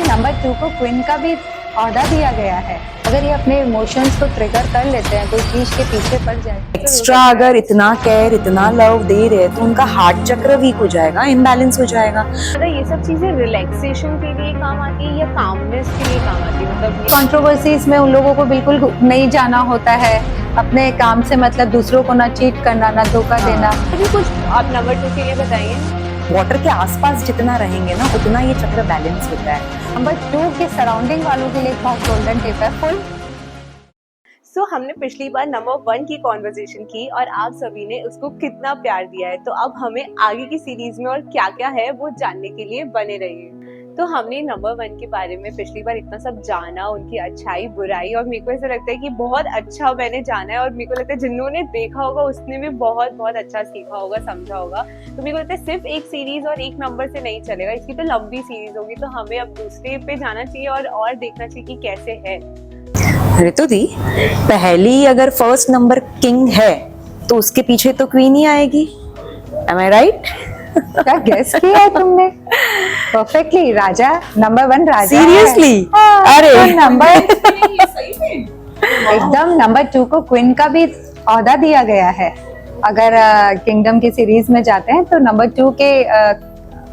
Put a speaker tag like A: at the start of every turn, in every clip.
A: Number 2 को queen का भी ऑर्डर दिया गया है। अगर ये अपने इमोशंस को ट्रिगर कर लेते हैं, कोई चीज के पीछे पड़ जाए,
B: एक्स्ट्रा अगर इतना केयर इतना लव दे रहे हैं तो उनका हार्ट चक्र वीक हो जाएगा, इम्बैलेंस हो जाएगा।
C: अगर ये सब चीजें रिलैक्सेशन के लिए काम आती है या कामनेस के लिए काम आती है, मतलब
A: कंट्रोवर्सीज में उन लोगों को बिल्कुल नहीं जाना होता है। अपने काम से मतलब दूसरों को ना चीट करना, ना धोखा देना।
C: अभी कुछ आप नंबर 2 के लिए बताइए।
B: वाटर के आसपास जितना रहेंगे ना उतना ये चक्र बैलेंस होता है।
A: नंबर 2 के सराउंडिंग वालों के लिए बहुत गोल्डन टिप है। फुल
C: हमने पिछली बार नंबर 1 की कॉन्वर्सेशन की और आप सभी ने उसको कितना प्यार दिया है, तो अब हमें आगे की सीरीज में और क्या क्या है वो जानने के लिए बने रहिए। तो हमने नंबर 1 के बारे में पिछली बार इतना सब जाना, उनकी अच्छाई बुराई, और मेरे को ऐसा लगता है कि बहुत अच्छा मैंने जाना है, और मेरे को लगता है जिन्होंने देखा होगा उसने भी बहुत बहुत अच्छा सीखा होगा, समझा होगा। तो मेरे को लगता है सिर्फ एक सीरीज और एक नंबर से नहीं चलेगा, इसकी तो लंबी सीरीज होगी। तो हमें अब दूसरे पे जाना चाहिए और देखना चाहिए कि कैसे है।
B: ऋतु दी, पहली अगर फर्स्ट नंबर किंग है तो उसके पीछे तो क्वीन ही आएगी। Am I right?
A: क्या गेस किया है तुमने? परफेक्टली। राजा नंबर 1 राजा।
B: Seriously?
A: है।
B: अरे
A: नंबर एकदम नंबर 2 को क्वीन का भी ऑर्डर दिया गया है। अगर किंगडम की सीरीज में जाते हैं तो नंबर 2 के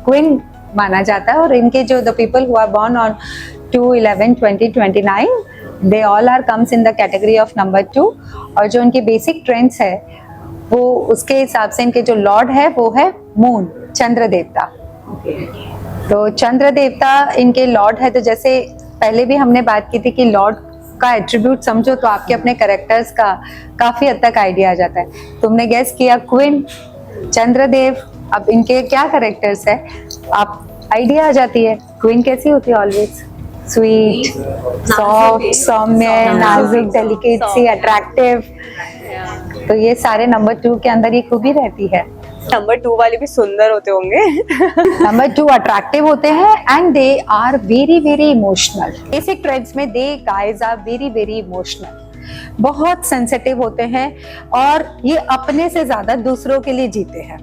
A: क्वीन माना जाता है। और इनके जो the people who are born on 2/11/2029 they all are comes in the category of number 2। और जो उनकी बेसिक ट्रेंड्स है वो उसके हिसाब से इनके जो लॉर्ड है वो है मून, चंद्र देवता। तो चंद्र देवता इनके लॉर्ड है। तो जैसे पहले भी हमने बात की थी कि लॉर्ड का एट्रीब्यूट समझो तो आपके अपने कैरेक्टर्स का काफी हद तक आइडिया आ जाता है। तुमने गेस किया क्वीन, चंद्रदेव। अब इनके क्या कैरेक्टर्स है आप आइडिया आ जाती है। क्वीन कैसी होती है? ऑलवेज स्वीट, सॉफ्ट, सौम्य, नाजुक, डेलिकेट सी, अट्रैक्टिव। तो ये सारे नंबर 2 के अंदर ये खूबी रहती है।
C: नंबर 2 वाले भी सुंदर होते होंगे।
A: नंबर 2 अट्रैक्टिव होते हैं and they are very very emotional. Basic traits में they guys are very very emotional. बहुत सेंसिटिव होते हैं और ये अपने से ज्यादा दूसरों के लिए जीते हैं,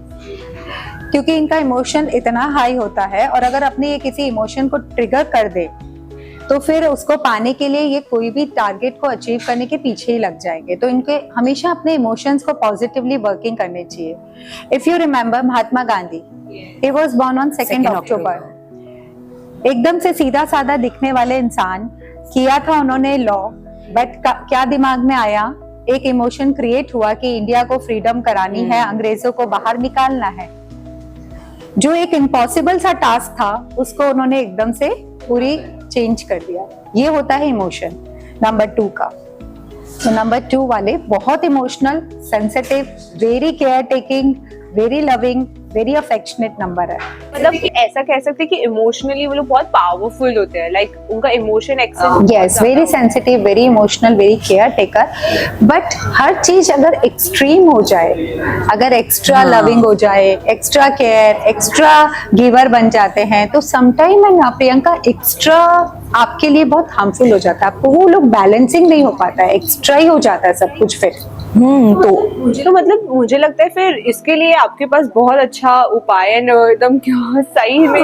A: क्योंकि इनका इमोशन इतना हाई होता है। और अगर अपने ये किसी इमोशन को ट्रिगर कर दे तो फिर उसको पाने के लिए ये कोई भी टारगेट को अचीव करने के पीछे ही लग जाएंगे। तो इनके हमेशा अपने इमोशंस को पॉजिटिवली वर्किंग करने चाहिए। If you remember Mahatma Gandhi, he was born on 2 October. एकदम से सीधा साधा दिखने वाले इंसान, किया था उन्होंने लॉ, बट क्या दिमाग में आया, एक इमोशन क्रिएट हुआ कि इंडिया को फ्रीडम करानी है, अंग्रेजों को बाहर निकालना है। जो एक इम्पॉसिबल सा टास्क था उसको उन्होंने एकदम से पूरी चेंज कर दिया। ये होता है इमोशन नंबर 2 का। तो नंबर 2 वाले बहुत emotional, sensitive, very care taking, very loving, very affectionate number है।
C: मतलब कि ऐसा कह सकते हैं कि इमोशनली वो लोग बहुत पावरफुल होते हैं, लाइक उनका emotion excess.
A: Yes, very sensitive, very emotional, very caretaker. But हर चीज अगर एक्सट्रीम हो जाए, अगर एक्स्ट्रा लविंग हो जाए, एक्स्ट्रा केयर, एक्स्ट्रा गिवर बन जाते हैं तो समटाइम है ना प्रियंका, एक्स्ट्रा आपके लिए बहुत हार्मफुल हो जाता है। आपको वो लोग बैलेंसिंग नहीं हो पाता है, एक्स्ट्रा ही हो जाता है सब कुछ फिर।
C: तो मतलब मुझे लगता है फिर इसके लिए आपके पास बहुत अच्छा उपाय है, एकदम क्या सही में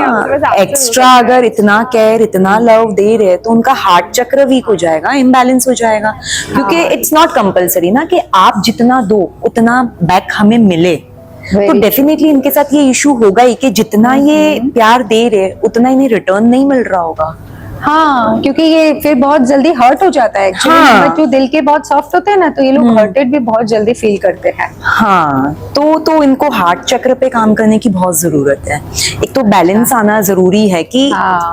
B: एक्स्ट्रा अगर इतना केयर इतना लव दे रहे हैं तो उनका हार्ट चक्र वीक हो जाएगा, इम्बैलेंस हो जाएगा। क्योंकि इट्स नॉट कंपल्सरी ना कि आप जितना दो उतना बैक हमें मिले। तो डेफिनेटली इनके साथ ये इशू होगा ही कि जितना ये प्यार दे रहे उतना इन्हें रिटर्न नहीं मिल रहा होगा।
A: हाँ, क्योंकि ये फिर बहुत जल्दी हर्ट हो जाता है। नंबर 2 दिल के बहुत सॉफ्ट होते हैं ना, तो ये लोग हर्टेड भी बहुत जल्दी फील करते हैं।
B: हाँ, तो इनको हार्ट चक्र पे काम करने की बहुत जरूरत है। एक तो बैलेंस आना जरूरी है कि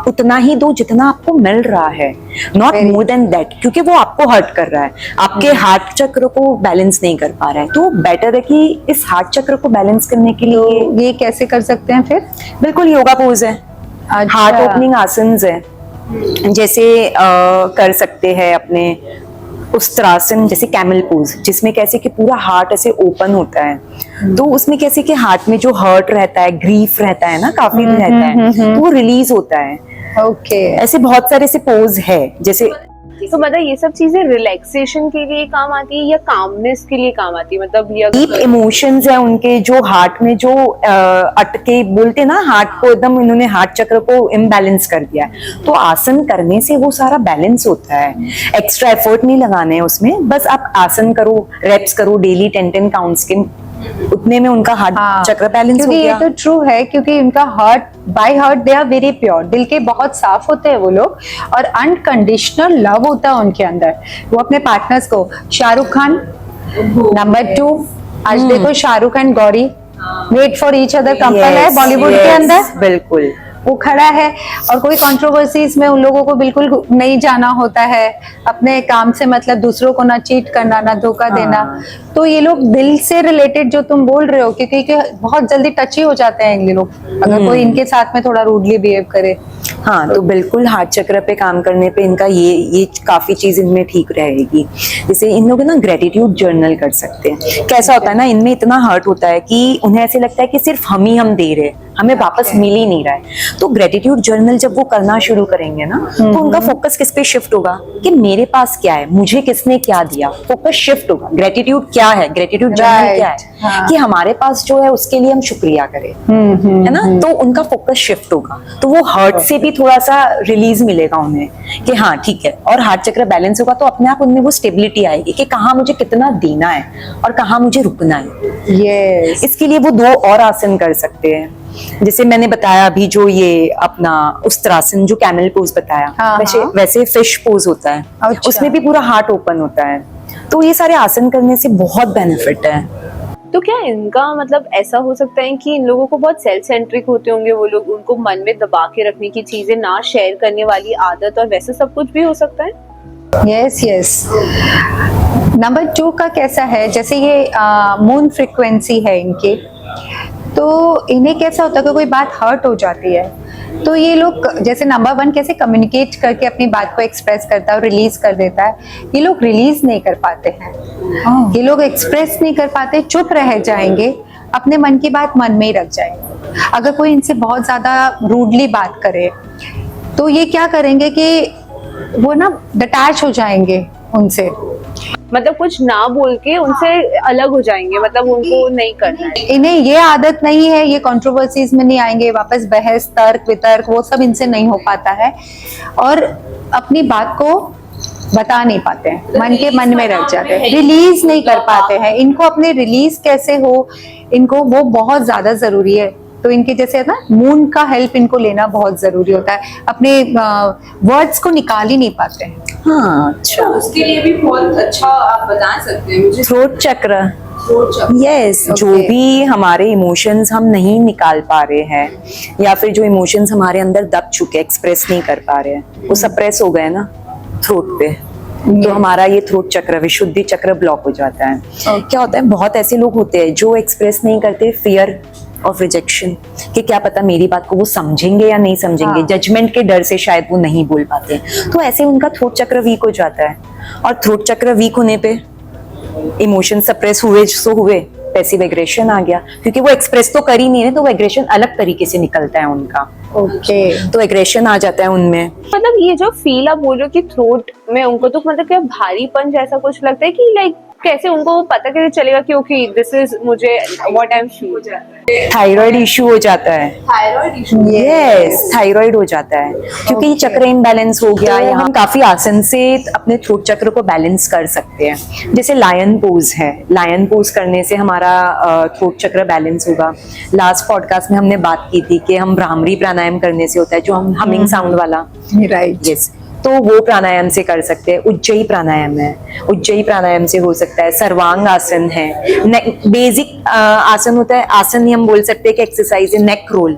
B: उतना ही दो जितना आपको मिल रहा है, नॉट मोर देन दैट, क्योंकि वो आपको हर्ट कर रहा है, आपके हार्ट चक्र को बैलेंस नहीं कर पा रहा है। तो बेटर है कि इस हार्ट चक्र को बैलेंस करने के लिए
A: ये कैसे कर सकते हैं फिर?
B: बिल्कुल योगा पोज है, हार्ट ओपनिंग आसन्स है, जैसे कर सकते हैं अपने उस्त्रासन, जैसे कैमल पोज, जिसमें कैसे कि पूरा हार्ट ऐसे ओपन होता है। तो उसमें कैसे कि हार्ट में जो हर्ट रहता है, ग्रीफ रहता है ना, काफी रहता है, तो वो रिलीज होता है।
A: ओके,
B: ऐसे बहुत सारे से पोज है। जैसे
C: तो मतलब ये सब चीजें रिलैक्सेशन के लिए काम आती है या कामनेस के लिए काम आती है, मतलब ये
B: डीप इमोशंस है उनके जो हार्ट में जो अटके बोलते ना, हार्ट को एकदम इन्होंने हार्ट चक्र को इम्बैलेंस कर दिया है। तो आसन करने से वो सारा बैलेंस होता है, एक्स्ट्रा एफर्ट नहीं लगाने हैं उसमें, बस आप आसन करो, रेप्स करो डेली 10 काउंट्स के, उतने में उनका हार्ट चक्र बैलेंस हो
A: क्योंकि
B: गया।
A: ये तो ट्रू है, क्योंकि उनका heart by heart they are very pure, दिल के बहुत साफ होते हैं वो लोग, और अनकंडीशनल लव होता है उनके अंदर। वो अपने पार्टनर्स को, शाहरुख खान नंबर 2, आज देखो Shahrukh and Gauri wait for each other couple है बॉलीवुड के अंदर,
B: बिल्कुल
A: वो खड़ा है, और कोई कंट्रोवर्सीज में उन लोगों को बिल्कुल नहीं जाना होता है, अपने काम से मतलब दूसरों को ना चीट करना ना धोखा देना। तो ये लोग दिल से रिलेटेड जो तुम बोल रहे हो, क्योंकि बहुत जल्दी टची हो जाते हैं ये लोग अगर कोई इनके साथ में थोड़ा रूडली बिहेव करे।
B: हाँ, तो बिल्कुल हार्ट चक्र पे काम करने पे इनका ये काफी चीज इनमें ठीक रहेगी। जैसे इन लोग ना ग्रेटिट्यूड जर्नल कर सकते हैं। कैसा होता है ना, इनमें इतना हर्ट होता है कि उन्हें ऐसे लगता है कि सिर्फ हम दे रहे हैं, हमें वापस मिल ही नहीं रहा है। तो ग्रेटिट्यूड जर्नल जब वो करना शुरू करेंगे ना, तो उनका फोकस किस पे शिफ्ट होगा कि मेरे पास क्या है, मुझे किसने क्या दिया, फोकस शिफ्ट होगा। ग्रेटिट्यूड क्या है, ग्रेटिट्यूड जर्नल क्या है, कि हमारे पास जो है उसके लिए हम शुक्रिया करें, है ना। तो उनका फोकस शिफ्ट होगा, तो वो हर्ट से भी थोड़ा सा रिलीज मिलेगा उन्हें कि हाँ ठीक है, और हार्ट चक्र बैलेंस होगा तो अपने आप उनमें वो स्टेबिलिटी आएगी कि कहाँ मुझे कितना देना है और कहाँ मुझे रुकना है।
A: यस,
B: इसके लिए वो 2 और आसन कर सकते हैं। जैसे मैंने बताया अभी जो ये अपना उस्त्रासन जो कैमल पोज बताया, वैसे फिश पोज होता है,
A: अच्छा।
B: उसमें भी पूरा हार्ट ओपन होता है। तो ये सारे आसन करने से बहुत बेनिफिट है।
C: तो क्या इनका मतलब ऐसा हो सकता है कि इन लोगों को बहुत सेल्फ सेंट्रिक होते होंगे वो लोग, उनको मन में दबा के रखने की चीजें ना शेयर करने वाली आदत, और वैसे सब कुछ भी हो सकता है?
A: Yes yes. नंबर 2 का कैसा है, जैसे ये मून फ्रीक्वेंसी है इनके, तो इन्हें कैसा होता है कि कोई बात हर्ट हो जाती है तो ये लोग, जैसे नंबर 1 कैसे कम्युनिकेट करके अपनी बात को एक्सप्रेस करता है और रिलीज कर देता है, ये लोग रिलीज नहीं कर पाते हैं। ये लोग एक्सप्रेस नहीं कर पाते, चुप रह जाएंगे, अपने मन की बात मन में ही रख जाएंगे। अगर कोई इनसे बहुत ज्यादा रूडली बात करे तो ये क्या करेंगे कि वो ना डिटैच हो जाएंगे उनसे,
C: मतलब कुछ ना बोल के उनसे अलग हो जाएंगे, मतलब उनको नहीं करना है।
A: इन्हें ये आदत नहीं है, ये कंट्रोवर्सीज में नहीं आएंगे, वापस बहस तर्क वितर्क वो सब इनसे नहीं हो पाता है, और अपनी बात को बता नहीं पाते हैं, मन के मन में रख जाते हैं, रिलीज नहीं कर पाते हैं। इनको अपने रिलीज कैसे हो, इनको वो बहुत ज्यादा जरूरी है। तो इनके जैसे ना मून का हेल्प इनको लेना बहुत जरूरी होता है, अपने वर्ड्स को निकाल ही नहीं पाते हैं।
B: हाँ, अच्छा,
D: तो उसके लिए भी बहुत अच्छा आप बता सकते हैं मुझे।
B: थ्रोट चक्र, यस,
A: Okay.
B: जो भी हमारे इमोशंस हम नहीं निकाल पा रहे हैं, या फिर जो इमोशंस हमारे अंदर दब चुके, एक्सप्रेस नहीं कर पा रहे हैं, वो सप्रेस हो गए ना थ्रोट पे, तो हमारा ये थ्रोट चक्र, विशुद्धि चक्र ब्लॉक हो जाता है। क्या होता है, बहुत ऐसे लोग होते हैं जो एक्सप्रेस नहीं करते, फियर ऑफ रिजेक्शन, कि क्या पता मेरी बात को वो समझेंगे या नहीं समझेंगे, जजमेंट के डर से शायद वो नहीं बोल पाते, तो ऐसे उनका थ्रोट चक्र वीक हो जाता है। और थ्रोट चक्र वीक होने पे इमोशन सप्रेस हुए, सो हुए, पैसिव एग्रेशन आ गया, क्योंकि वो एक्सप्रेस तो कर ही नहीं रहे, तो वो एग्रेशन अलग तरीके से निकलता है उनका।
A: ओके,
B: तो एग्रेशन आ जाता है उनमें।
C: मतलब ये जो फील आप बोल रहे हो कि थ्रोट में उनको, तो मतलब क्या भारीपन जैसा कुछ लगता है कि लाइक कैसे उनको पता कैसे चलेगा कि ओके दिस इज मुझे what I am feeling?
B: Thyroid issue हो जाता है,
D: थायराइड इशू।
B: यस, थायराइड हो जाता है, क्योंकि ये चक्र इनबैलेंस हो गया। यहाँ हम काफी आसन से अपने थ्रोट चक्र को बैलेंस कर सकते हैं। जैसे लायन पोज है, लायन पोज करने से हमारा थ्रोट चक्र बैलेंस होगा। लास्ट पॉडकास्ट में हमने बात की थी कि हम भ्रामरी प्राणायाम करने से होता है, जो हम हमिंग साउंड वाला,
A: राइट,
B: यस, तो वो प्राणायाम से कर सकते हैं। उज्जयी प्राणायाम है, उज्जयी प्राणायाम से हो सकता है। सर्वांग आसन है, बेसिक आसन होता है, आसन ही हम बोल सकते हैं कि एक्सरसाइज है नेक रोल।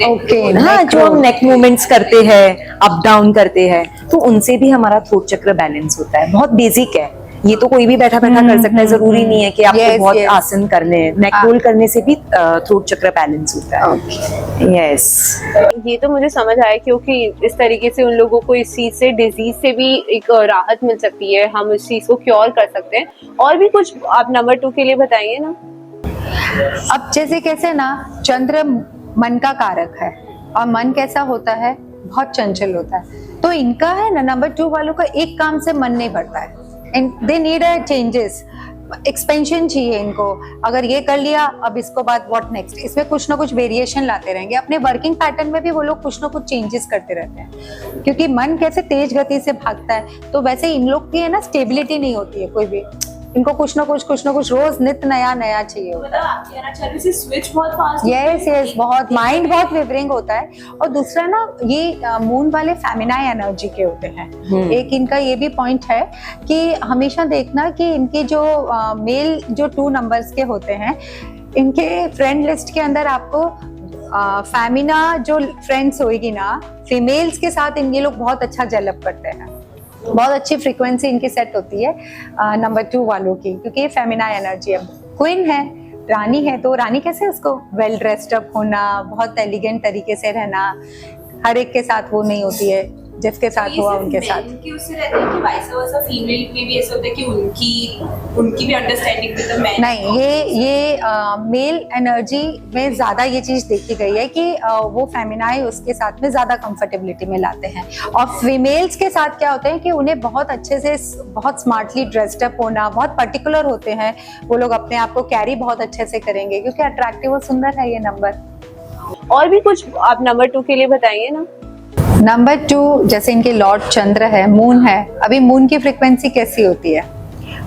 A: ओके,
B: हाँ, जो हम नेक मूवमेंट्स करते हैं, अप डाउन करते हैं, तो उनसे भी हमारा थ्रोट चक्र बैलेंस होता है। बहुत बेसिक है, ये तो कोई भी बैठा बैठा कर सकता है, जरूरी नहीं है कि आपको
A: Yes,
B: बहुत
A: yes.
B: आसन करने हैं। नेक रोल करने से भी थ्रोट चक्र बैलेंस होता है। यस,
C: ये तो मुझे समझ आया, क्योंकि इस तरीके से उन लोगों को इस चीज से, डिजीज से भी एक राहत मिल सकती है, हम इस चीज को क्योर कर सकते हैं। और भी कुछ आप नंबर 2 के लिए बताइए ना।
A: अब जैसे कैसे ना, चंद्र मन का कारक है, और मन कैसा होता है, बहुत चंचल होता है। तो इनका है ना नंबर 2 वालों का एक काम से मन नहीं भरता है, and they need a changes, expansion चाहिए इनको। अगर ये कर लिया, अब इसको बाद व्हाट नेक्स्ट, इसमें कुछ ना कुछ वेरिएशन लाते रहेंगे। अपने वर्किंग पैटर्न में भी वो लोग कुछ ना कुछ चेंजेस करते रहते हैं, क्योंकि मन कैसे तेज गति से भागता है, तो वैसे इन लोग की है ना स्टेबिलिटी नहीं होती है कोई भी। इनको कुछ ना कुछ रोज नित्य नया नया चाहिए होता है।
D: मतलब आप कहना चाह रहे हो स्विच बहुत फास्ट।
A: यस, बहुत माइंड बहुत विवरिंग होता है। और दूसरा ना, ये मून वाले फेमिनाइन एनर्जी के होते हैं। एक इनका ये भी पॉइंट है कि हमेशा देखना कि इनके जो मेल जो 2 नंबर्स के होते हैं, इनके फ्रेंड लिस्ट के अंदर आपको फेमिना जो फ्रेंड्स होगी ना, फीमेल्स के साथ ये लोग बहुत अच्छा जेलअप करते हैं। बहुत अच्छी फ्रीक्वेंसी इनकी सेट होती है नंबर 2 वालों की, क्योंकि ये फेमिना एनर्जी है। क्वीन है, रानी है, तो रानी कैसे उसको वेल ड्रेस्ड अप होना, बहुत एलिगेंट तरीके से रहना, हर एक के साथ वो नहीं होती है, जिसके साथ हुआ उनके साथ।
D: कि उससे रहता है कि वाइस वर्सा फीमेल में भी ऐसा होता है कि उनकी भी अंडरस्टैंडिंग विद द मैन।
A: नहीं, ये मेल एनर्जी में ज्यादा ये चीज देखी गई है कि वो फेमिनाई उसके साथ में ज्यादा कंफर्टेबिलिटी में लाते हैं। और फीमेल्स के साथ क्या होते हैं कि उन्हें बहुत अच्छे से, बहुत स्मार्टली ड्रेस्ड अप होना, बहुत पर्टिकुलर होते हैं वो लोग, अपने आप को कैरी बहुत अच्छे से करेंगे, क्योंकि अट्रैक्टिव और सुंदर है ये नंबर।
C: और भी कुछ आप नंबर 2 के लिए बताइए ना।
A: नंबर 2, जैसे इनके लॉर्ड चंद्र है, मून है। अभी मून की फ्रीक्वेंसी कैसी होती है?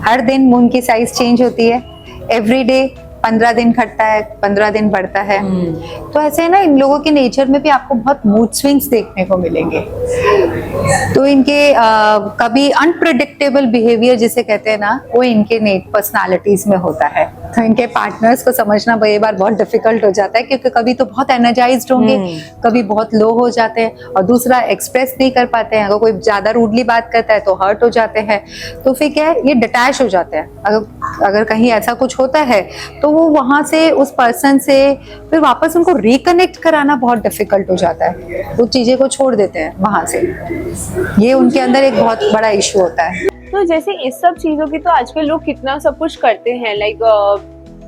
A: हर दिन मून की साइज चेंज होती है, एवरी डे 15 दिन घटता है, 15 दिन बढ़ता है। तो ऐसे है ना, इन लोगों के नेचर में भी आपको बहुत मूड स्विंग्स देखने को मिलेंगे। तो इनके कभी अनप्रिडिक्टेबल बिहेवियर जिसे कहते हैं ना, वो इनके पर्सनालिटीज में होता है। तो इनके पार्टनर्स को समझना ये बार बहुत डिफिकल्ट हो जाता है, क्योंकि कभी तो बहुत एनर्जाइज्ड होंगे, कभी बहुत लो हो जाते हैं, और दूसरा एक्सप्रेस नहीं कर पाते हैं। अगर कोई ज्यादा रूडली बात करता है तो हर्ट हो जाते हैं। तो फिर क्या है, ये डिटैच हो जाते हैं। अगर कहीं ऐसा कुछ होता है तो वो वहां से, उस पर्सन से फिर वापस उनको रिकनेक्ट कराना बहुत डिफिकल्ट हो जाता है। वो चीजें को छोड़ देते हैं वहां से। ये उनके अंदर एक बहुत बड़ा इशू होता है।
C: तो जैसे इस सब चीजों की तो आजकल लोग कितना सब कुछ करते हैं, लाइक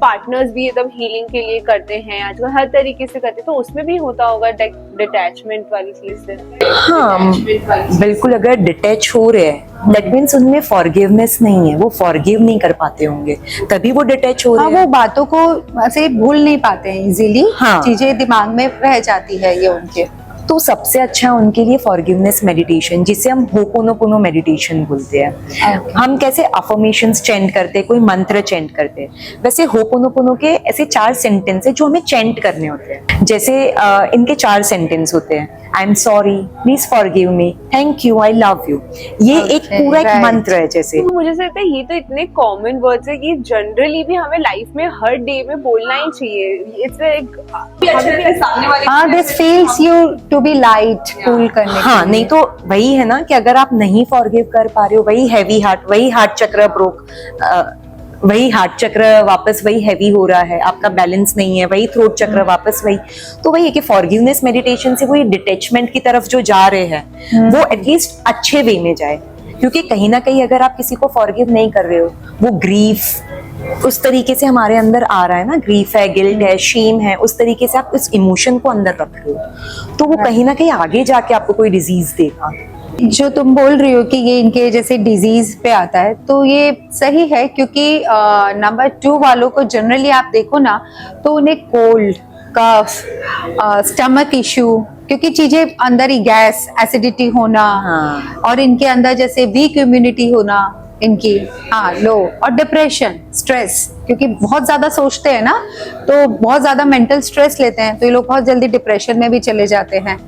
C: पार्टनर्स भी एकदम हीलिंग के लिए करते हैं आजकल, हर तरीके से करते हैं। तो उसमें भी होता होगा डिटैचमेंट वाली चीज से।
B: हाँ बिल्कुल, अगर डिटैच हो रहे हैं दैट मीन्स उनमें फॉरगिवनेस नहीं है, वो फॉरगिव नहीं कर पाते होंगे, तभी वो डिटैच हो रहे हैं।
A: वो बातों को ऐसे भूल नहीं पाते हैं इजीली।
B: हाँ।
A: चीजें दिमाग में रह जाती है ये उनके।
B: तो सबसे अच्छा उनके लिए फॉरगिवनेस मेडिटेशन, जिसे हम होपोनोपोनो मेडिटेशन बोलते हैं। हम कैसे अफर्मेशंस चेंट करते हैं, कोई मंत्र चेंट करते हैं, वैसे होपोनोपोनो के ऐसे 4 सेंटेंस है जो हमें चेंट करने होते हैं। जैसे इनके 4 सेंटेंस होते हैं, I am sorry, please forgive me, thank you, I love you. ये एक पूरा एक मंत्र है जैसे।
C: तो मुझे लगता है ये तो इतने कॉमन वर्ड्स है कि जनरली भी हमें लाइफ में हर डे में बोलना ही चाहिए। इससे
D: सामने वाले
A: हाँ, this feels you to be light, cool करने के
B: हाँ,
A: लिए।
B: नहीं तो वही है ना कि अगर आप नहीं फॉरगिव कर पा रहे हो, वही हैवी हार्ट, वही हार्ट चक्र ब्रोक, वही हार्ट चक्र वापस वही हैवी हो रहा है, आपका बैलेंस नहीं है, वही थ्रोट चक्र वापस वही। तो वही है कि फॉरगिवनेस मेडिटेशन से वो ये डिटैचमेंट की तरफ जो जा रहे हैं वो एटलीस्ट अच्छे वे में जाए। क्योंकि कहीं ना कहीं अगर आप किसी को फॉरगिव नहीं कर रहे हो, वो ग्रीफ उस तरीके से हमारे अंदर आ रहा है ना, ग्रीफ है, गिल्ट है, शेम है, उस तरीके से आप इस इमोशन को अंदर रख रहे हो, तो वो कहीं ना कहीं आगे जाके आपको कोई डिजीज देगा।
A: जो तुम बोल रही हो कि ये इनके जैसे डिजीज पे आता है, तो ये सही है, क्योंकि नंबर 2 वालों को जनरली आप देखो ना, तो उन्हें कोल्ड, कफ, स्टमक इशू, क्योंकि चीजें अंदर ही, गैस, एसिडिटी होना, और इनके अंदर जैसे वीक इम्यूनिटी होना इनकी, हाँ, लो, और डिप्रेशन, स्ट्रेस, क्योंकि बहुत ज्यादा सोचते हैं ना, तो बहुत ज्यादा मेंटल स्ट्रेस लेते हैं, तो ये लोग बहुत जल्दी डिप्रेशन में भी चले जाते हैं।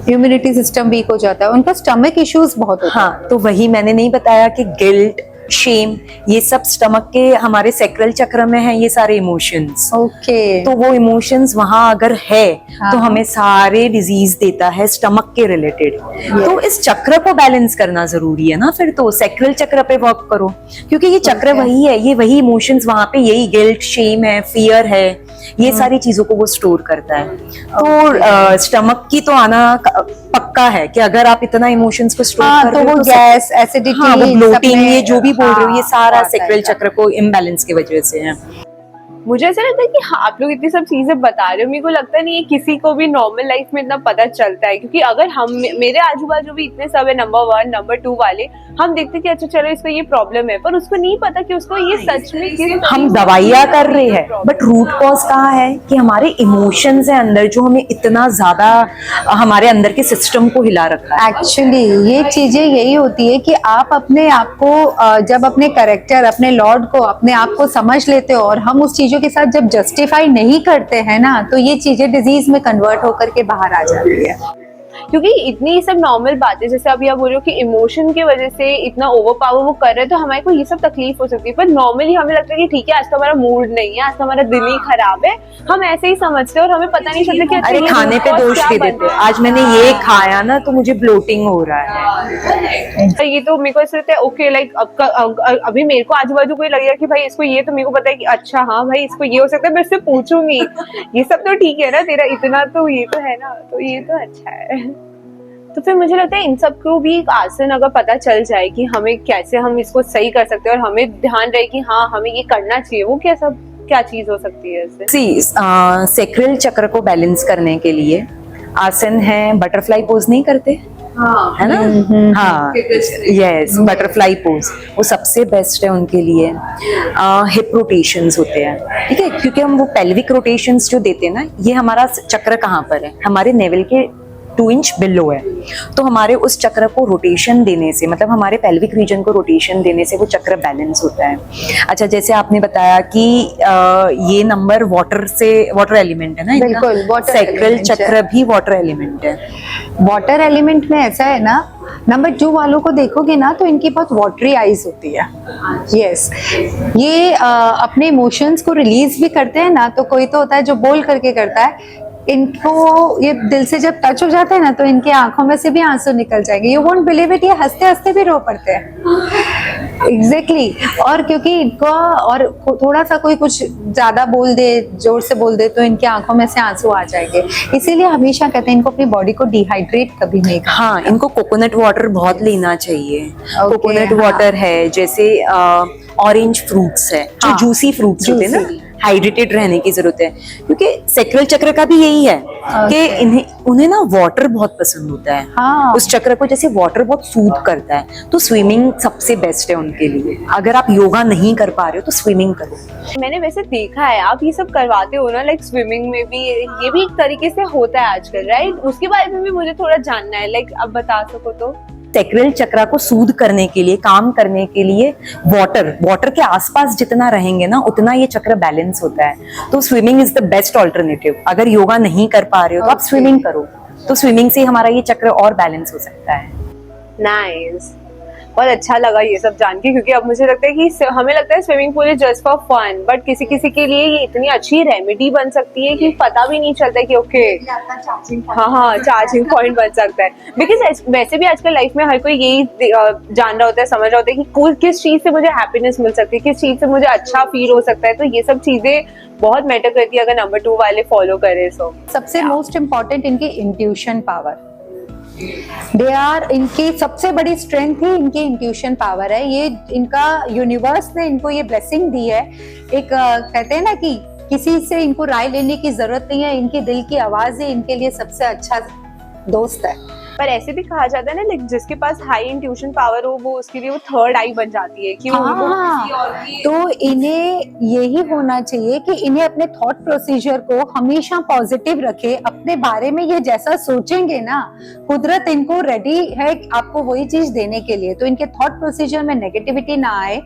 A: इम्यूनिटी सिस्टम वीक हो जाता है, उनका स्टमक इश्यूज बहुत होता है।
B: हाँ, तो वही मैंने नहीं बताया कि गिल्ट, शेम, ये सब स्टमक के हमारे सैक्रल चक्र में है, ये सारे इमोशंस।
A: ओके।
B: तो वो इमोशंस वहां अगर है
A: हाँ।
B: तो हमें सारे डिजीज देता है स्टमक के रिलेटेड। तो इस चक्र को बैलेंस करना जरूरी है ना, फिर तो सैक्रल चक्र पे वर्क करो, क्योंकि ये चक्र वही है, ये वही इमोशंस वहां पे, यही गिल्ट, शेम है, फियर है, ये सारी चीजों को वो स्टोर करता है। तो स्टमक की तो आना पक्का है कि अगर आप इतना इमोशंस को स्टोर कर
A: तो
B: रहे हो
A: वो
B: तो
A: गैस, एसिडिटी,
B: हाँ, वो ब्लोटिंग, ये जो भी बोल रहे हो, ये सारा
A: आता है।
B: सैक्रल चक्र को इम्बैलेंस की वजह से है।
C: मुझे ऐसा लगता है कि हाँ, आप लोग इतनी सब चीजें बता रहे हो, मेरे को लगता नहीं है किसी को भी नॉर्मल लाइफ में इतना पता चलता है, क्योंकि अगर हम मेरे आजू बाजू भी इतने सब है नंबर 1 नंबर 2 वाले, हम देखते कि अच्छा चलो इसको ये प्रॉब्लम है, पर उसको नहीं पता कि उसको ये सच में किस
B: हम दवाइयाँ कर रहे हैं, बट रूट कॉज कहाँ है कि हमारे इमोशंस है अंदर जो हमें इतना ज्यादा हमारे अंदर के सिस्टम को हिला रखा है।
A: एक्चुअली ये चीजें यही होती है कि आप अपने आप को जब अपने कैरेक्टर, अपने लॉर्ड को, अपने आप को समझ लेते हो और हम उस चीजों के साथ जब जस्टिफाई नहीं करते हैं ना, तो ये चीजें डिजीज में कन्वर्ट होकर के बाहर आ जाती है।
C: क्योंकि इतनी सब नॉर्मल बातें, जैसे अभी आप बोल रहे हो कि इमोशन की वजह से इतना ओवर पावर वो कर रहे हैं, तो हमारे को ये सब तकलीफ हो सकती है, पर नॉर्मली हमें लगता है कि ठीक है आज तो हमारा मूड नहीं है, आज तो हमारा दिन ही खराब है, हम ऐसे ही समझते हैं और हमें पता नहीं चलता कि
B: अरे खाने पे दोष दे देते हैं, आज मैंने ये खाया ना तो मुझे ब्लोटिंग हो रहा है।
C: तो ये तो मेरे को ऐसा लगता है ओके, लाइक अभी मेरे को आजू बाजू कोई लगेगा कि भाई इसको ये, तो मेरे को पता है कि अच्छा हाँ भाई इसको ये हो सकता है, मैं उससे पूछूंगी ये सब तो ठीक है ना, तेरा इतना तो ये तो है ना, तो ये तो अच्छा है। तो फिर मुझे लगता है इन सब को भी एक आसन अगर पता चल जाए कि हमें कैसे हम इसको सही कर सकते हैं और हमें ध्यान रहे कि हाँ हमें ये करना चाहिए, वो क्या चीज हो सकती है इससे?
B: सेक्रल चक्र को बैलेंस करने के लिए आसन है, बटरफ्लाई पोज नहीं करते
C: हाँ
B: है ना? हाँ, यस, बटरफ्लाई पोज वो सबसे बेस्ट है उनके लिए। हिप रोटेशंस होते हैं, ठीक है, क्योंकि हम वो पेल्विक रोटेशंस जो देते हैं ना, ये हमारा चक्र कहाँ पर है, हमारे नेवल के 2 इंच बिलो है, तो हमारे उस चक्र को रोटेशन देने से, मतलब हमारे पेल्विक रीजन को रोटेशन देने से वो चक्र बैलेंस होता है। अच्छा, जैसे आपने बताया कि ये नंबर वाटर एलिमेंट है ना,
A: बिल्कुल, water
B: सेक्रल
A: element
B: चक्र
A: है।
B: भी वाटर एलिमेंट है।
A: वाटर एलिमेंट में ऐसा है ना, नंबर 2 वालों को देखोगे ना तो इनकी बहुत वाटरी आईज होती है। यस, ये अपने इमोशंस को रिलीज भी करते हैं ना, तो कोई तो होता है जो बोल करके करता है, इनको ये दिल से जब टच हो जाते हैं ना तो इनकी आंखों में से भी आंसू निकल जाएंगे। यू वोंट बिलीव इट, ये हंसते हंसते भी रो पड़ते हैं। एग्जैक्टली और क्योंकि इनको और थोड़ा सा कोई कुछ ज्यादा बोल दे, जोर से बोल दे, तो इनकी आंखों में से आंसू आ जाएंगे। इसीलिए हमेशा कहते हैं इनको अपनी बॉडी को डिहाइड्रेट कभी नहीं करना।
B: हाँ, इनको कोकोनट वाटर बहुत लेना चाहिए।
A: Okay,
B: कोकोनट
A: हाँ।
B: वाटर है, जैसे ऑरेंज फ्रूट्स है, जो
A: हाँ,
B: जूसी फ्रूट्स होते हैं ना,
A: juicy।
B: हाइड्रेटेड रहने की जरूरत है, क्योंकि सेक्रल चक्र का भी यही है कि उन्हें ना वाटर बहुत पसंद होता है।
A: हाँ।
B: उस चक्र को जैसे वाटर बहुत सूद करता है, तो स्विमिंग सबसे बेस्ट है उनके लिए। अगर आप योगा नहीं कर पा रहे हो तो स्विमिंग करो।
C: मैंने वैसे देखा है आप ये सब करवाते हो ना, लाइक स्विमिंग में भी ये भी एक तरीके से होता है आजकल, राइट? उसके बारे में भी मुझे थोड़ा जानना है, लाइक आप बता सको तो।
B: सेक्रल चक्र को सूद करने के लिए, काम करने के लिए वाटर के आसपास जितना रहेंगे ना उतना ये चक्र बैलेंस होता है। तो swimming is the best alternative. अगर योगा नहीं कर पा रहे हो तो आप स्विमिंग करो, तो स्विमिंग से हमारा ये चक्र और बैलेंस हो सकता है।
C: नाइस, बहुत अच्छा लगा ये सब जान के, क्योंकि अब मुझे लगता है कि हमें लगता है swimming pool is just for fun, but किसी किसी के लिए ये इतनी अच्छी रेमेडी बन सकती है कि पता भी नहीं चलता कि ओके हाँ चार्जिंग पॉइंट बन सकता है। बिकॉज वैसे भी आजकल लाइफ में हर कोई यही जान रहा होता है, समझ रहा होता है कि किस चीज से मुझे हैप्पीनेस मिल सकती है, किस चीज से मुझे अच्छा फील हो सकता है, तो ये सब चीजें बहुत मैटर करती है अगर नंबर 2 वाले फॉलो करे। सो
A: सबसे मोस्ट इम्पॉर्टेंट इनकी इंट्यूशन पावर, दे आर, इनकी सबसे बड़ी स्ट्रेंथ ही इनकी इंट्यूशन पावर है। ये इनका यूनिवर्स ने इनको ये ब्लेसिंग दी है। एक कहते हैं ना कि किसी से इनको राय लेने की जरूरत नहीं है, इनकी दिल की आवाज ही इनके लिए सबसे अच्छा दोस्त है।
C: पर ऐसे भी कहा जाता है ना, लाइक जिसके पास हाई इंट्यूशन पावर हो वो उसके लिए वो थर्ड आई बन जाती है कि उनको किसी और की।
A: तो इन्हें यही होना चाहिए कि इन्हें अपने थॉट प्रोसीजर को हमेशा पॉजिटिव रखे। अपने बारे में ये जैसा सोचेंगे ना, कुदरत इनको रेडी है आपको वही चीज देने के लिए। तो इनके थॉट प्रोसीजर में नेगेटिविटी ना आए,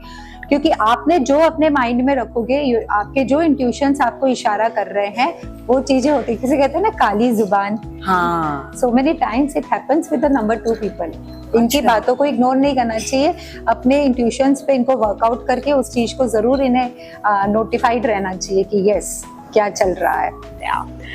A: क्योंकि आपने जो अपने माइंड में रखोगे, आपके जो इंट्यूशंस आपको इशारा कर रहे हैं वो चीजें होती। किसे कहते हैं ना काली जुबान।
B: हाँ,
A: so many times it happens with the number 2 people. इनकी बातों को इग्नोर नहीं करना चाहिए, अपने इंट्यूशंस पे इनको वर्कआउट करके उस चीज को जरूर इन्हें नोटिफाइड रहना चाहिए कि यस क्या चल रहा है।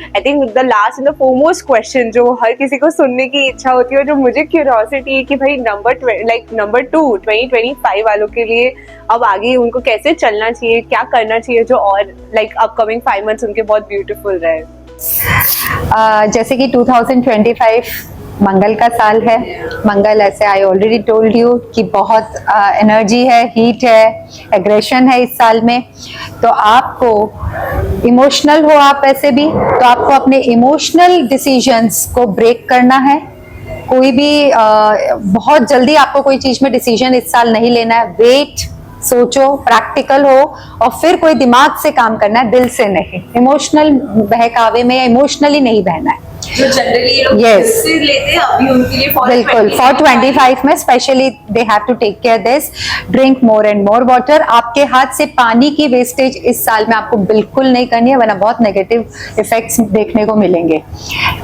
C: I think the last and the foremost question जो हर किसी को सुनने की इच्छा होती है और जो मुझे क्यूरियोसिटी है कि भाई नंबर 2 2025 वालों के लिए अब आगे उनको कैसे चलना चाहिए, क्या करना चाहिए जो और लाइक अपकमिंग 5 मंथ्स उनके बहुत ब्यूटीफुल रहे।
A: जैसे कि 2025 मंगल का साल है। मंगल, ऐसे आई ऑलरेडी टोल्ड यू कि बहुत एनर्जी है, हीट है, एग्रेशन है इस साल में। तो आपको इमोशनल हो आप ऐसे भी, तो आपको अपने इमोशनल डिसीजंस को ब्रेक करना है। कोई भी बहुत जल्दी आपको कोई चीज में डिसीजन इस साल नहीं लेना है। वेट, सोचो, प्रैक्टिकल हो और फिर कोई दिमाग से काम करना है, दिल से नहीं। इमोशनल बहकावे में या इमोशनली नहीं बहना है।
D: जो जनरली लोग
A: Yes.
D: इससे लेते हैं, अभी उनके लिए for
A: बिल्कुल,
D: 25
A: फॉर 25 में specially they have to take care this. Drink more and more water. आपके हाथ से पानी की वेस्टेज इस साल में आपको बिल्कुल नहीं करनी है, वरना बहुत नेगेटिव इफेक्ट्स देखने को मिलेंगे।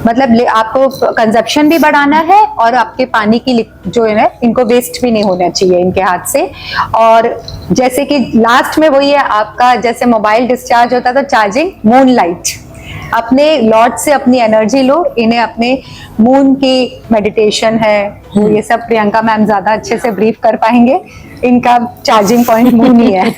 A: मतलब आपको कंजप्शन भी बढ़ाना है और आपके पानी की जो है इनको वेस्ट भी नहीं होना चाहिए इनके हाथ से। और जैसे कि लास्ट में वही है आपका, जैसे मोबाइल डिस्चार्ज होता था चार्जिंग, मून लाइट। अपने लॉर्ड से अपनी एनर्जी लो, इन्हें अपने मून की मेडिटेशन है, वो ये सब प्रियंका मैम ज्यादा अच्छे से ब्रीफ कर पाएंगे। इनका चार्जिंग पॉइंट मून ही है।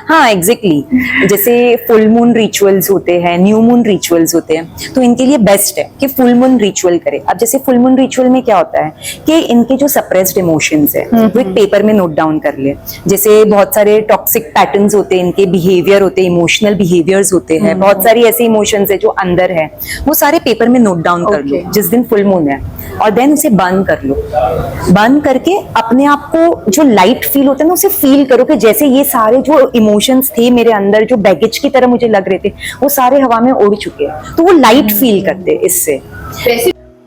B: हाँ एग्जैक्टली जैसे फुल मून रिचुअल्स होते हैं, न्यू मून रिचुअल्स होते हैं, तो इनके लिए बेस्ट है कि फुल मून रिचुअल करें। अब जैसे फुल मून रिचुअल में क्या होता है कि इनके जो सप्रेस्ड इमोशंस है वो एक पेपर में नोट डाउन कर ले। जैसे बहुत सारे टॉक्सिक पैटर्न्स होते हैं, इनके बिहेवियर होते हैं, इमोशनल बिहेवियर्स होते हैं, बहुत सारी ऐसे इमोशंस है जो अंदर है, वो सारे पेपर में नोट डाउन कर लो जिस दिन फुल मून है, और देन उसे बंद कर लो। बंद करके अपने आप को जो लाइट फील होता है ना, उसे फील करो कि जैसे ये सारे जो इमोशंस थे मेरे अंदर, जो बैगेज की तरह मुझे लग रहे थे, वो सारे हवा में उड़ चुके हैं। तो वो लाइट फील करते हैं इससे।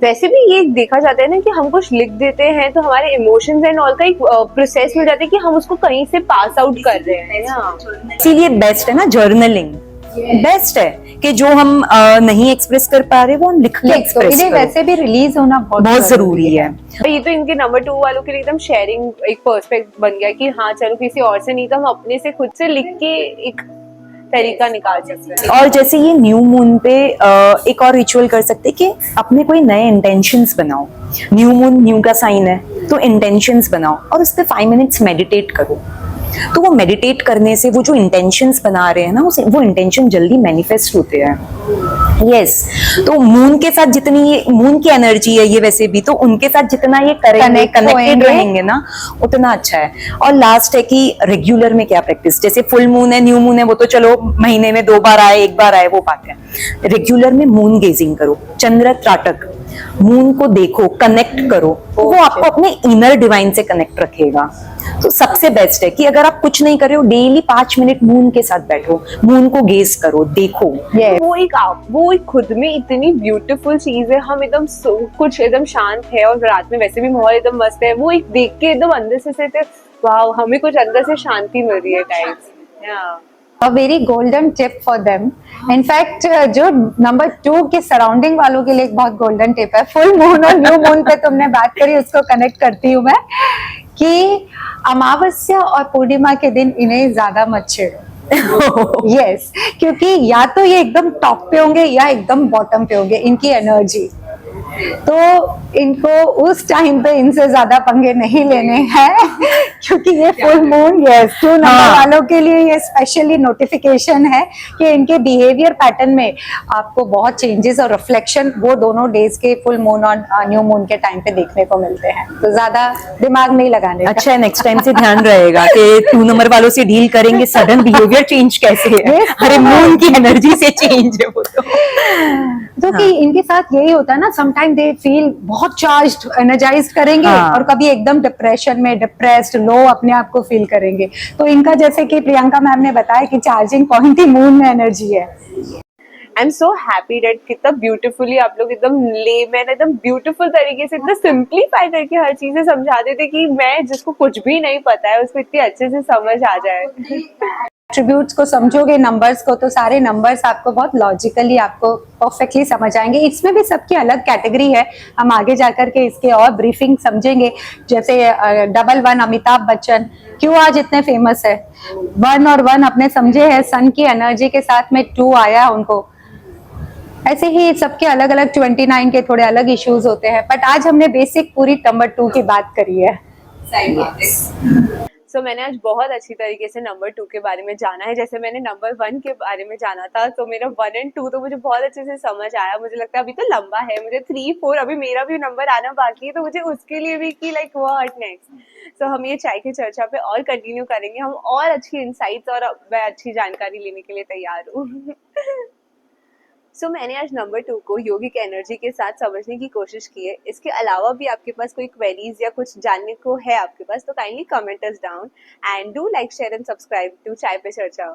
C: वैसे भी ये देखा जाता है ना कि हम कुछ लिख देते हैं तो हमारे इमोशंस एंड ऑल का एक प्रोसेस मिल जाता है कि हम उसको कहीं से पास आउट कर रहे हैं।
B: इसीलिए बेस्ट है ना जर्नलिंग, बेस्ट है कि जो हम नहीं एक्सप्रेस कर पा रहे वो हम लिख के एक्सप्रेस
A: इन्हें
B: करो।
A: वैसे भी रिलीज होना
B: बहुत जरूरी है।
C: ये तो इनके नंबर 2 वालों के लिए एकदम शेयरिंग एक पर्सपेक्ट बन गया कि हाँ चलो किसी और से नहीं तो हम अपने से खुद से लिख के एक तरीका निकाल सकते हैं।
B: और जैसे ये न्यू मून पे एक और रिचुअल कर सकते हैं कि अपने कोई नए इंटेंशंस बनाओ। न्यू मून, न्यू का साइन है, तो इंटेंशंस बनाओ और उस पर 5 मिनट्स मेडिटेट करो। तो वो मेडिटेट करने से वो जो इंटेंशंस बना रहे हैं ना, वो इंटेंशन जल्दी मैनिफेस्ट होते हैं। यस, तो मून के साथ जितनी मून की एनर्जी है ये वैसे भी, तो उनके साथ जितना ये करेंगे, कनेक्टेड रहेंगे ना, उतना अच्छा है। और लास्ट है कि रेगुलर में क्या प्रैक्टिस, जैसे फुल मून है, न्यू मून है, वो तो चलो महीने में 2 बार आए, 1 बार आए, वो बात है। रेगुलर में मून गेजिंग करो, चंद्र त्राटक, मून को देखो, कनेक्ट करो, तो वो आपको अपने इनर डिवाइन से कनेक्ट रखेगा। तो सबसे बेस्ट है कि अगर आप कुछ नहीं कर रहे हो, डेली 5 मिनट मून के साथ बैठो, मून को गेज करो, देखो।
C: वो एक खुद में इतनी ब्यूटीफुल चीज है। हम एकदम कुछ एकदम शांत है और रात में वैसे भी माहौल एकदम मस्त है, वो एक देख के एकदम अंदर से वाह, हमें कुछ अंदर से शांति मिल रही है types.
A: A very golden tip for them. In fact, जो नंबर 2 के सराउंडिंग वालों के लिए एक बहुत गोल्डन टिप है। फुल मून और न्यू मून पे तुमने बात करी, उसको कनेक्ट करती हूँ मैं कि अमावस्या और पूर्णिमा के दिन इन्हें ज्यादा मत छेड़ो। यस, क्योंकि या तो ये एकदम टॉप पे होंगे या एकदम बॉटम पे होंगे इनकी एनर्जी। तो इनको उस टाइम पे इनसे ज्यादा पंगे नहीं लेने हैं क्योंकि ये फुल मून, यस, 2 नंबर वालों के लिए ये स्पेशली नोटिफिकेशन है कि इनके बिहेवियर पैटर्न में आपको बहुत चेंजेस और रिफ्लेक्शन वो दोनों डेज के फुल मून और न्यू मून के टाइम पे देखने को मिलते हैं। तो ज्यादा दिमाग नहीं लगाने का।
B: अच्छा, नेक्स्ट टाइम से ध्यान रहेगा कि 2 नंबर वालों से डील करेंगे, सडन बिहेवियर चेंज कैसे है। अरे मून की एनर्जी से चेंज है वो
A: तो कि इनके साथ यही होता है ना, समटाइम दे फील बहुत चार्ज्ड, एनर्जाइज्ड करेंगे और कभी एकदम डिप्रेशन में, डिप्रेस्ड, लो अपने आप को फील करेंगे। तो इनका जैसे कि प्रियंका मैम ने बताया कि चार्जिंग पॉइंट ही मून में एनर्जी है।
C: I am so happy that कितना ब्यूटीफुली आप लोग एकदम लेमैन, एकदम ब्यूटीफुल तरीके से इतना सिंप्लीफाई करके हर चीजें समझा देते कि मैं जिसको कुछ भी नहीं पता है उसको इतनी अच्छे से समझ आ जाए।
A: एट्रीब्यूट्स को समझोगे, नंबर्स को, तो सारे नंबर्स आपको बहुत लॉजिकली आपको परफेक्टली समझ आएंगे। इसमें भी सबकी अलग कैटेगरी है, हम आगे जाकर के इसके और ब्रीफिंग समझेंगे। जैसे 11 अमिताभ बच्चन क्यों आज इतने फेमस है, 1 और 1 अपने समझे है, सन की एनर्जी के साथ में 2 आया उनको। ऐसे ही सबके अलग अलग 29 के थोड़े अलग इश्यूज होते हैं, बट आज हमने बेसिक पूरी नंबर 2 की बात करी है।
C: सो मैंने आज बहुत अच्छी तरीके से नंबर 2 के बारे में जाना है। जैसे मैंने नंबर 1 के बारे में जाना था, तो मेरा 1 एंड 2 तो मुझे बहुत अच्छे से समझ आया। मुझे लगता है अभी तो लंबा है, मुझे 3, 4 अभी मेरा भी नंबर आना बाकी है, तो मुझे उसके लिए भी कि लाइक व्हाट नेक्स्ट। सो हम ये चाय की चर्चा पे और कंटिन्यू करेंगे, हम और अच्छी इंसाइट्स और मैं अच्छी जानकारी लेने के लिए तैयार हूँ। सो मैंने आज नंबर 2 को योगिक एनर्जी के साथ समझने की कोशिश की है। इसके अलावा भी आपके पास कोई क्वेरीज या कुछ जानने को है आपके पास, तो kindly comment us down and do like, share and subscribe to Chai Pe चर्चा।